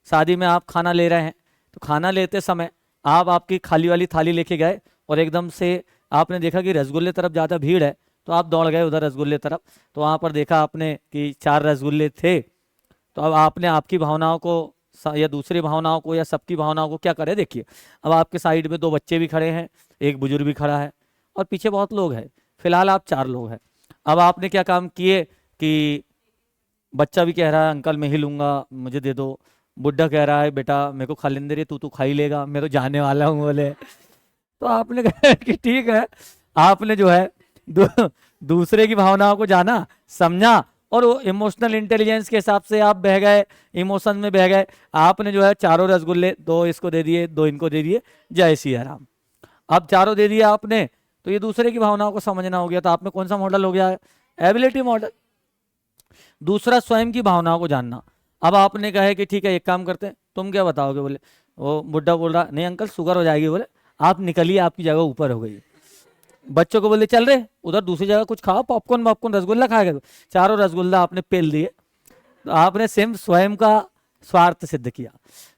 शादी में आप खाना ले रहे हैं, तो खाना लेते समय आप आपकी खाली वाली थाली लेके गए और एकदम से आपने देखा कि रसगुल्ले तरफ ज़्यादा भीड़ है, तो आप दौड़ गए उधर रसगुल्ले तरफ। तो वहाँ पर देखा आपने कि 4 रसगुल्ले थे। तो अब आपने आपकी भावनाओं को या दूसरी भावनाओं को या सबकी भावनाओं को क्या करे, देखिए अब आपके साइड में 2 बच्चे भी खड़े हैं, एक बुजुर्ग भी खड़ा है और पीछे बहुत लोग हैं। फिलहाल आप 4 लोग हैं। अब आपने क्या काम किए कि बच्चा भी कह रहा है अंकल मैं ही लूंगा, मुझे दे दो। बुढ़ा कह रहा है बेटा मेरे को खा लेने दे रही, तू खा ही लेगा, मैं तो जाने वाला हूँ बोले। तो आपने कहा कि ठीक है, आपने जो है दूसरे की भावनाओं को जाना, समझा, और वो इमोशनल इंटेलिजेंस के हिसाब से आप बह गए, इमोशन में बह गए। आपने जो है चारों रसगुल्ले, 2 इसको दे दिए, 2 इनको दे दिए, जय सिया राम। अब चारों दे दिया आपने, तो ये दूसरे की भावनाओं को समझना हो गया। तो आप में कौन सा मॉडल हो गया है? Ability model. दूसरा स्वयं की भावनाओं को जानना। अब आपने कहा है कि ठीक है एक काम करते हैं, तुम क्या बताओगे? बोले वो बुड्ढा बोल रहा नहीं अंकल शुगर हो जाएगी। बोले आप निकलिए, आपकी जगह ऊपर हो गई। बच्चों को बोले चल रहे उधर दूसरी जगह कुछ खाओ, पॉपकॉर्न वॉपकॉर्न रसगुल्ला खाएगा। चारों रसगुल्ला आपने पेल दिए, तो आपने सेम स्वयं का स्वार्थ सिद्ध किया।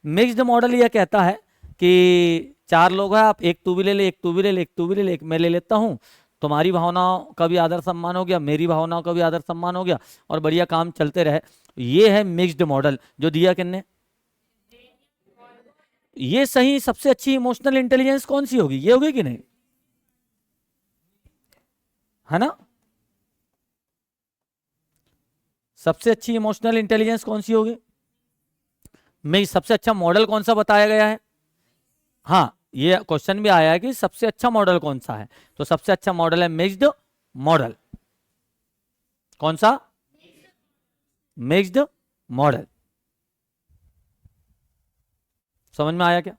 मिक्स्ड मॉडल यह कहता है कि 4 लोग हैं, आप एक तू भी ले ले, एक तू भी ले ले, एक तू भी ले ले, एक मैं ले लेता हूँ, तुम्हारी भावनाओं का भी आदर सम्मान हो गया, मेरी भावनाओं का भी आदर सम्मान हो गया, और बढ़िया काम चलते रहे। ये है मिक्स्ड मॉडल जो दिया किसने? ये सही सबसे अच्छी इमोशनल इंटेलिजेंस कौन सी होगी? ये होगी कि नहीं? है ना? सबसे अच्छी इमोशनल इंटेलिजेंस कौन सी होगी? में सबसे अच्छा मॉडल कौन सा बताया गया है? हाँ, ये क्वेश्चन भी आया है कि सबसे अच्छा मॉडल कौन सा है, तो सबसे अच्छा मॉडल है मिक्स्ड मॉडल। कौन सा? Mixed model. समझ में आया क्या?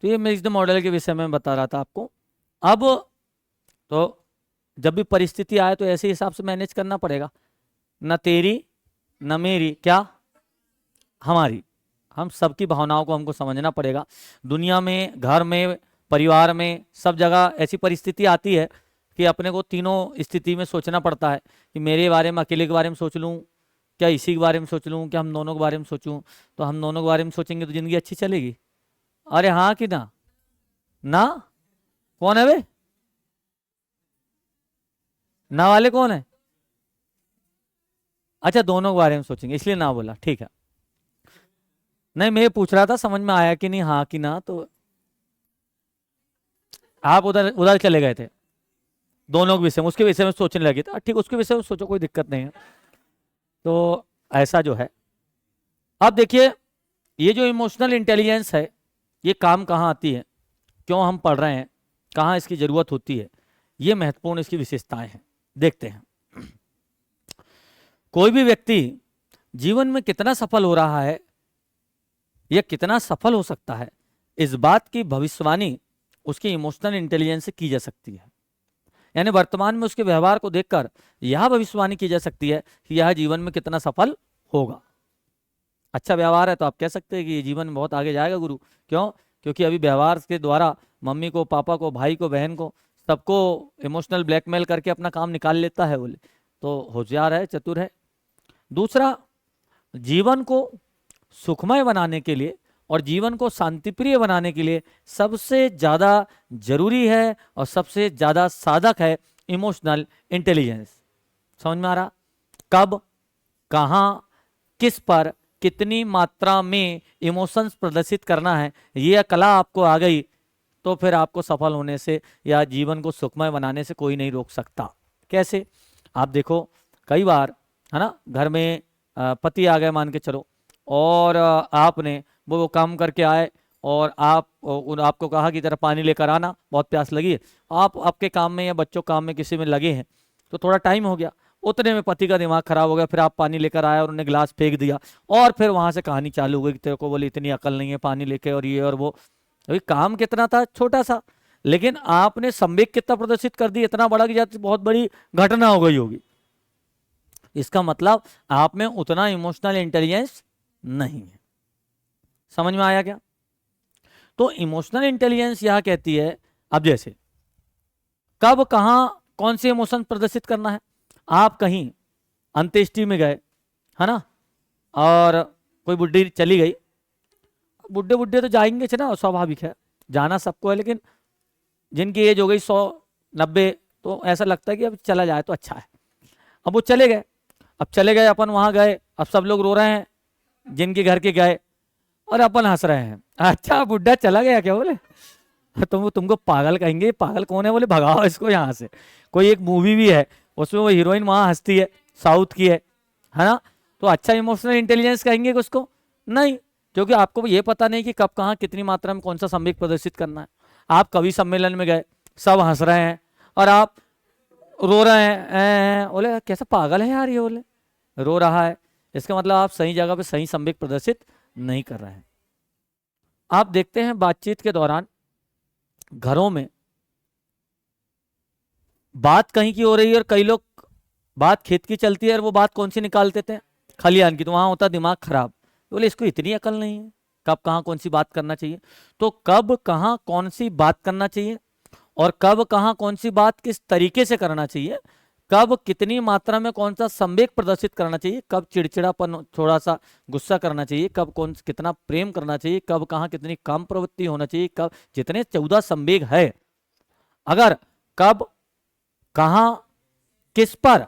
तो ये मिक्स्ड मॉडल के विषय में बता रहा था आपको। अब तो जब भी परिस्थिति आए तो ऐसे हिसाब से मैनेज करना पड़ेगा, न तेरी न मेरी, क्या हमारी। हम सबकी भावनाओं को हमको समझना पड़ेगा। दुनिया में, घर में, परिवार में, सब जगह ऐसी परिस्थिति आती है कि अपने को तीनों स्थिति में सोचना पड़ता है कि मेरे बारे में, अकेले के बारे में सोच लूँ, क्या इसी के बारे में सोच लूँ, क्या हम दोनों के बारे में सोचूं। तो हम दोनों के बारे में सोचेंगे तो जिंदगी अच्छी चलेगी। अरे हाँ कि ना? ना कौन है वे? ना वाले कौन है? अच्छा, दोनों के बारे में सोचेंगे इसलिए ना बोला, ठीक है। नहीं, मैं पूछ रहा था समझ में आया कि नहीं, हाँ कि ना, तो आप उधर उधर चले गए थे। दोनों के विषय में, उसके विषय में सोचने लगे थे, ठीक, उसके विषय में सोचो, कोई दिक्कत नहीं है। तो ऐसा जो है, अब देखिए ये जो इमोशनल इंटेलिजेंस है, ये काम कहाँ आती है, क्यों हम पढ़ रहे हैं, कहाँ इसकी जरूरत होती है, ये महत्वपूर्ण इसकी विशेषताएं हैं। देखते हैं। कोई भी व्यक्ति जीवन में कितना सफल हो रहा है या कितना सफल हो सकता है, इस बात की भविष्यवाणी उसकी इमोशनल इंटेलिजेंस से की जा सकती है। यानी वर्तमान में उसके व्यवहार को देखकर यह भविष्यवाणी की जा सकती है कि यह जीवन में कितना सफल होगा। अच्छा व्यवहार है तो आप कह सकते हैं कि ये जीवन में बहुत आगे जाएगा गुरु। क्यों? क्योंकि अभी व्यवहार के द्वारा मम्मी को, पापा को, भाई को, बहन को, सबको इमोशनल ब्लैकमेल करके अपना काम निकाल लेता है। बोले तो होशियार है, चतुर है। दूसरा, जीवन को सुखमय बनाने के लिए और जीवन को शांतिप्रिय बनाने के लिए सबसे ज़्यादा जरूरी है और सबसे ज़्यादा साधक है इमोशनल इंटेलिजेंस। समझ में आ रहा? कब, कहाँ, किस पर, कितनी मात्रा में इमोशंस प्रदर्शित करना है, ये कला आपको आ गई तो फिर आपको सफल होने से या जीवन को सुखमय बनाने से कोई नहीं रोक सकता। कैसे? आप देखो, कई बार है ना, घर में पति आ गए मान के चलो, और आपने वो काम करके आए और आपको कहा कि जरा पानी लेकर आना, बहुत प्यास लगी है। आप आपके काम में या बच्चों काम में किसी में लगे हैं, तो थोड़ा टाइम हो गया, उतने में पति का दिमाग खराब हो गया, फिर आप पानी लेकर आए और उन्हें गिलास फेंक दिया, और फिर वहां से कहानी चालू हो गई कि तेरे को बोली इतनी अकल नहीं है पानी लेके, और ये और वो। अभी काम कितना था, छोटा सा, लेकिन आपने संवेग कितना प्रदर्शित कर दी, इतना बड़ा कि जाती बहुत बड़ी घटना हो गई होगी। इसका मतलब आप में उतना इमोशनल इंटेलिजेंस नहीं है। समझ में आया क्या? तो इमोशनल इंटेलिजेंस यह कहती है, अब जैसे कब, कहां, कौन से इमोशन प्रदर्शित करना है। आप कहीं अंत्येष्टि में गए है ना, और कोई बुढ़ी चली गई, बुढ़े बुढ़े तो जाएंगे ना, स्वाभाविक है, जाना सबको है, लेकिन जिनकी एज हो गई 100-90, तो ऐसा लगता है कि अब चला जाए तो अच्छा है। अब वो चले गए, अब चले गए, अपन वहां गए, अब सब लोग रो रहे हैं जिनके घर के गए, और अपन हंस रहे हैं। अच्छा बुढ़ा चला गया क्या? बोले तुमको पागल कहेंगे, पागल कौन है? बोले भगाओ इसको यहाँ से। कोई एक मूवी भी है, उसमें वो हीरोइन वहां हंसती है, साउथ की है ना, तो अच्छा इमोशनल इंटेलिजेंस कहेंगे कि उसको? नहीं, क्योंकि आपको ये पता नहीं कि कब, कहाँ, कितनी मात्रा में कौन सा संवेग प्रदर्शित करना है। आप कवि सम्मेलन में गए, सब हंस रहे हैं, और आप रो रहे हैं, बोले कैसा पागल है यार ये, बोले रो रहा है, इसका मतलब आप सही जगह पे सही संवेग प्रदर्शित नहीं कर रहे हैं। आप देखते हैं बातचीत के दौरान घरों में बात कहीं की हो रही है और कई लोग बात खेत की चलती है और वो बात कौन सी निकाल देते हैं, खलियान की, तो वहां होता दिमाग खराब। बोले इसको इतनी अकल नहीं है कब कहाँ कौन सी बात करना चाहिए। तो कब कहाँ कौन सी बात करना चाहिए और कब कहाँ कौन सी बात किस तरीके से करना चाहिए, कब कितनी मात्रा में कौन सा संवेग प्रदर्शित करना चाहिए, कब चिड़चिड़ापन थोड़ा सा गुस्सा करना चाहिए, कब कौन कितना प्रेम करना चाहिए, कब कहाँ कितनी काम प्रवृत्ति होना चाहिए, कब जितने 14 संवेग है, अगर कब कहाँ किस पर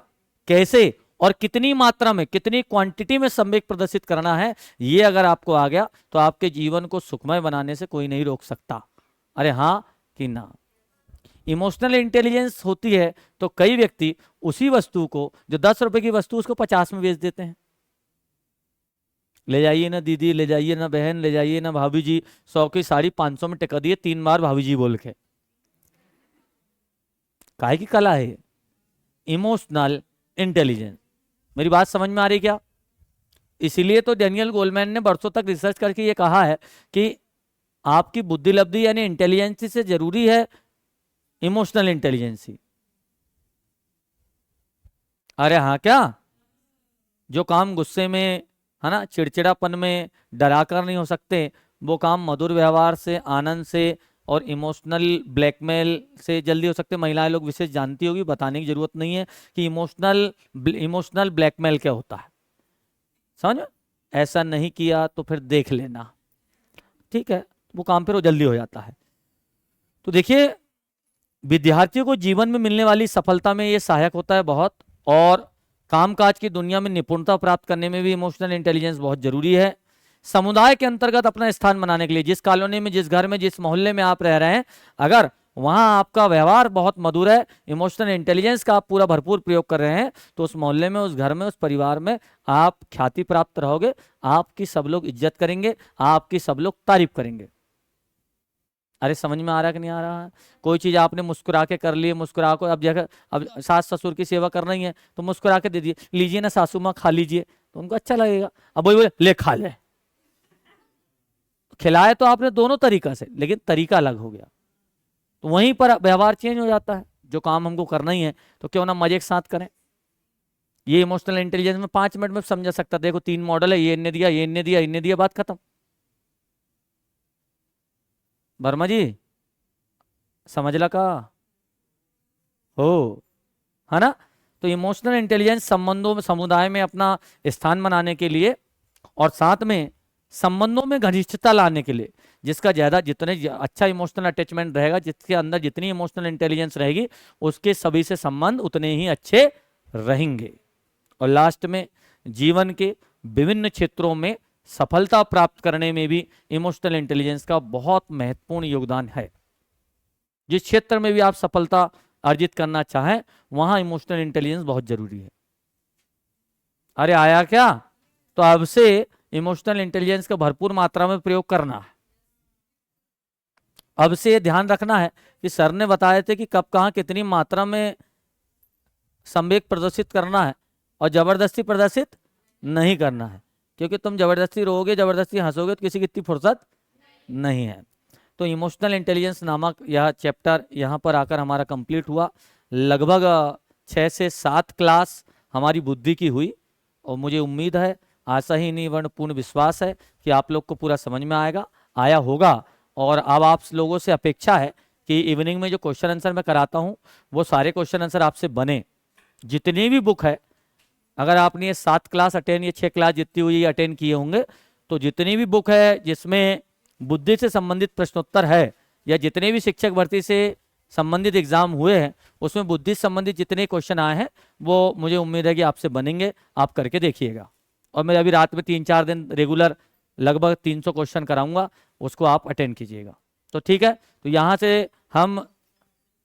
कैसे और कितनी मात्रा में कितनी क्वांटिटी में संवेग प्रदर्शित करना है, ये अगर आपको आ गया तो आपके जीवन को सुखमय बनाने से कोई नहीं रोक सकता। अरे हाँ कि ना। इमोशनल इंटेलिजेंस होती है तो कई व्यक्ति उसी वस्तु को, जो 10 रुपए की वस्तु, उसको 50 में बेच देते हैं। ले जाइए ना दीदी, ले जाइए ना बहन, ले जाइए ना भाभी जी, 100 की साड़ी 500 में टिका दिए, 3 बार भाभी जी बोल के। काहे की कला है इमोशनल इंटेलिजेंस। मेरी बात समझ में आ रही क्या? इसीलिए तो डेनियल गोलमैन ने बरसों तक रिसर्च करके ये कहा है कि आपकी बुद्धि लब्धि यानी इंटेलिजेंस से जरूरी है इमोशनल इंटेलिजेंस। अरे हाँ क्या, जो काम गुस्से में, है ना, चिड़चिड़ापन में, डरा कर नहीं हो सकते, वो काम मधुर व्यवहार से, आनंद से और इमोशनल ब्लैकमेल से जल्दी हो सकते। महिलाएं लोग विशेष जानती होगी, बताने की जरूरत नहीं है कि इमोशनल ब्लैकमेल क्या होता है। समझ में? ऐसा नहीं किया तो फिर देख लेना, ठीक है, वो काम फिर वो जल्दी हो जाता है। तो देखिए, विद्यार्थियों को जीवन में मिलने वाली सफलता में ये सहायक होता है बहुत, और कामकाज की दुनिया में निपुणता प्राप्त करने में भी इमोशनल इंटेलिजेंस बहुत जरूरी है। समुदाय के अंतर्गत अपना स्थान बनाने के लिए, जिस कॉलोनी में, जिस घर में, जिस मोहल्ले में आप रह रहे हैं, अगर वहां आपका व्यवहार बहुत मधुर है, इमोशनल इंटेलिजेंस का आप पूरा भरपूर प्रयोग कर रहे हैं, तो उस मोहल्ले में, उस घर में, उस परिवार में आप ख्याति प्राप्त रहोगे, आपकी सब लोग इज्जत करेंगे, आपकी सब लोग तारीफ करेंगे। अरे समझ में आ रहा है कि नहीं आ रहा है? कोई चीज आपने मुस्कुरा के कर ली, मुस्कुरा को, अब जगह अब सास ससुर की सेवा करना ही है तो मुस्कुरा के दे दिए, लीजिए ना सासू माँ खा लीजिए, तो उनको अच्छा लगेगा। अब वही बोले ले खा ले, खिलाए तो आपने दोनों तरीका से, लेकिन तरीका अलग हो गया, तो वहीं पर व्यवहार चेंज हो जाता है। जो काम हमको करना ही है तो क्यों ना मजे के साथ करें। ये इमोशनल इंटेलिजेंस में 5 मिनट में समझा सकता। देखो 3 मॉडल है, ये इन्ने दिया, ये इन्ने दिया, इन्ने दिया, बात खत्म। वर्मा जी समझ ला का हो, है ना? तो इमोशनल इंटेलिजेंस संबंधों में, समुदाय में अपना स्थान बनाने के लिए और साथ में संबंधों में घनिष्ठता लाने के लिए, जिसका ज्यादा, जितने अच्छा इमोशनल अटैचमेंट रहेगा, जिसके अंदर जितनी इमोशनल इंटेलिजेंस रहेगी, उसके सभी से संबंध उतने ही अच्छे रहेंगे। और लास्ट में जीवन के विभिन्न क्षेत्रों में सफलता प्राप्त करने में भी इमोशनल इंटेलिजेंस का बहुत महत्वपूर्ण योगदान है। जिस क्षेत्र में भी आप सफलता अर्जित करना चाहें, वहां इमोशनल इंटेलिजेंस बहुत जरूरी है। अरे आया क्या? तो अब से इमोशनल इंटेलिजेंस का भरपूर मात्रा में प्रयोग करना है। अब से ध्यान रखना है कि सर ने बताए थे कि कब कहां कितनी मात्रा में संवेग प्रदर्शित करना है और जबरदस्ती प्रदर्शित नहीं करना है, क्योंकि तुम जबरदस्ती रोओगे, जबरदस्ती हंसोगे तो किसी की इतनी फुर्सत नहीं है। तो इमोशनल इंटेलिजेंस नामक यह चैप्टर यहाँ पर आकर हमारा कंप्लीट हुआ। लगभग 6 से 7 क्लास हमारी बुद्धि की हुई, और मुझे उम्मीद है, आशा ही नहीं वर्ण पूर्ण विश्वास है कि आप लोग को पूरा समझ में आया होगा। और अब आप लोगों से अपेक्षा है कि इवनिंग में जो क्वेश्चन आंसर मैं कराता हूँ, वो सारे क्वेश्चन आंसर आपसे बने। जितनी भी बुक है, अगर आपने ये 7 क्लास अटेंड, ये 6 क्लास जितनी हुई अटेंड किए होंगे, तो जितनी भी बुक है जिसमें बुद्धि से संबंधित प्रश्नोत्तर है, या जितने भी शिक्षक भर्ती से संबंधित एग्जाम हुए हैं, उसमें बुद्धि से संबंधित जितने क्वेश्चन आए हैं, वो मुझे उम्मीद है कि आपसे बनेंगे। आप करके देखिएगा। और मैं अभी रात में 3-4 दिन रेगुलर लगभग 300 क्वेश्चन कराऊंगा, उसको आप अटेंड कीजिएगा। तो ठीक है, तो यहाँ से हम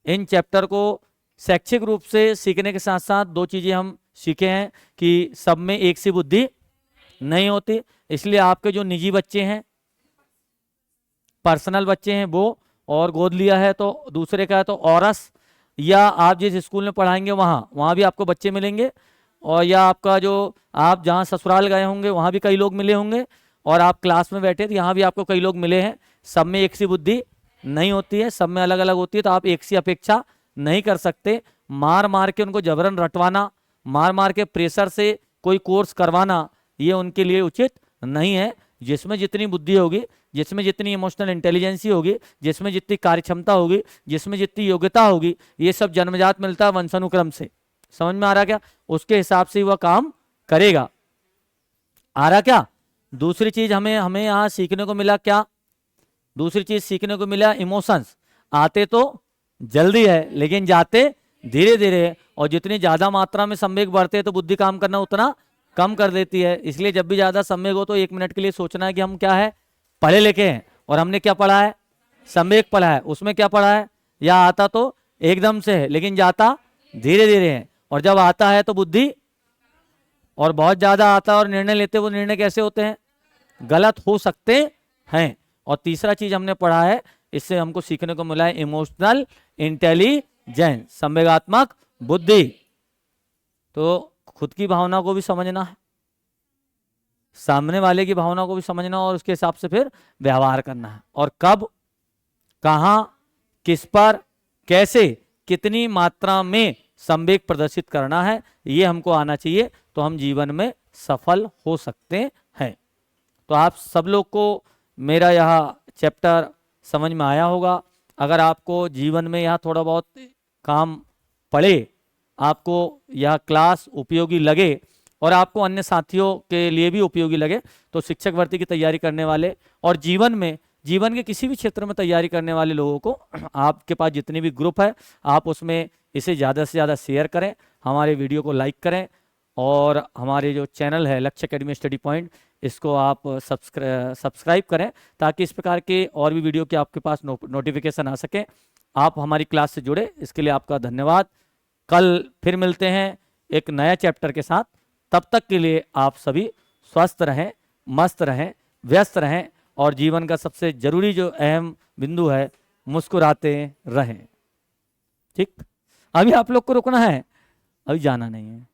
इन चैप्टर को शैक्षिक रूप से सीखने के साथ साथ 2 चीजें हम सीखे हैं कि सब में एक सी बुद्धि नहीं होती, इसलिए आपके जो निजी बच्चे हैं, पर्सनल बच्चे हैं वो, और गोद लिया है तो दूसरे का है तो औरस, या आप जिस स्कूल में पढ़ाएंगे वहाँ भी आपको बच्चे मिलेंगे, और या आपका जो आप जहाँ ससुराल गए होंगे वहाँ भी कई लोग मिले होंगे, और आप क्लास में बैठे थे यहाँ भी आपको कई लोग मिले हैं। सब में एक सी बुद्धि नहीं होती है, सब में अलग अलग होती है, तो आप एक सी अपेक्षा नहीं कर सकते। मार मार के उनको जबरन रटवाना, मार मार के प्रेशर से कोई कोर्स करवाना, ये उनके लिए उचित नहीं है। जिसमें जितनी बुद्धि होगी, जिसमें जितनी इमोशनल इंटेलिजेंसी होगी, जिसमें जितनी कार्यक्षमता होगी, जिसमें जितनी योग्यता होगी, ये सब जन्मजात मिलता है वंशानुक्रम से। समझ में आ रहा क्या? उसके हिसाब से वह काम करेगा। आ रहा क्या? दूसरी चीज हमें यहाँ सीखने को मिला क्या? दूसरी चीज सीखने को मिला इमोशंस आते तो जल्दी है लेकिन जाते धीरे धीरे, और जितनी ज्यादा मात्रा में संवेग बढ़ते हैं तो बुद्धि काम करना उतना कम कर देती है। इसलिए जब भी ज्यादा संवेग हो तो 1 मिनट के लिए सोचना है कि हम क्या है, पढ़े लिखे हैं, और हमने क्या पढ़ा है, संवेग पढ़ा है। उसमें क्या पढ़ा है, या आता तो एकदम से है लेकिन जाता धीरे धीरे है, और जब आता है तो बुद्धि, और बहुत ज्यादा आता है और निर्णय लेते, वो निर्णय कैसे होते हैं, गलत हो सकते हैं। और तीसरा चीज हमने पढ़ा है, इससे हमको सीखने को मिला है इमोशनल इंटेलिजेंस, संवेगात्मक बुद्धि। तो खुद की भावना को भी समझना है, सामने वाले की भावना को भी समझना, और उसके हिसाब से फिर व्यवहार करना है। और कब, कहां, किस पर, कैसे, कितनी मात्रा में संवेग प्रदर्शित करना है, ये हमको आना चाहिए, तो हम जीवन में सफल हो सकते हैं। तो आप सब लोग को मेरा यह चैप्टर समझ में आया होगा। अगर आपको जीवन में यह थोड़ा बहुत काम पड़े, आपको यह क्लास उपयोगी लगे, और आपको अन्य साथियों के लिए भी उपयोगी लगे, तो शिक्षक भर्ती की तैयारी करने वाले और जीवन के किसी भी क्षेत्र में तैयारी करने वाले लोगों को आपके पास जितने भी ग्रुप है, आप उसमें इसे ज़्यादा से ज़्यादा शेयर करें, हमारे वीडियो को लाइक करें, और हमारे जो चैनल है लक्ष्य एकेडमी स्टडी पॉइंट, इसको आप सब्सक्राइब करें, ताकि इस प्रकार के और भी वीडियो के आपके पास नोटिफिकेशन आ सके। आप हमारी क्लास से जुड़े, इसके लिए आपका धन्यवाद। कल फिर मिलते हैं एक नया चैप्टर के साथ। तब तक के लिए आप सभी स्वस्थ रहें, मस्त रहें, व्यस्त रहें, और जीवन का सबसे जरूरी जो अहम बिंदु है, मुस्कुराते रहें। ठीक, अभी आप लोग को रुकना है, अभी जाना नहीं है।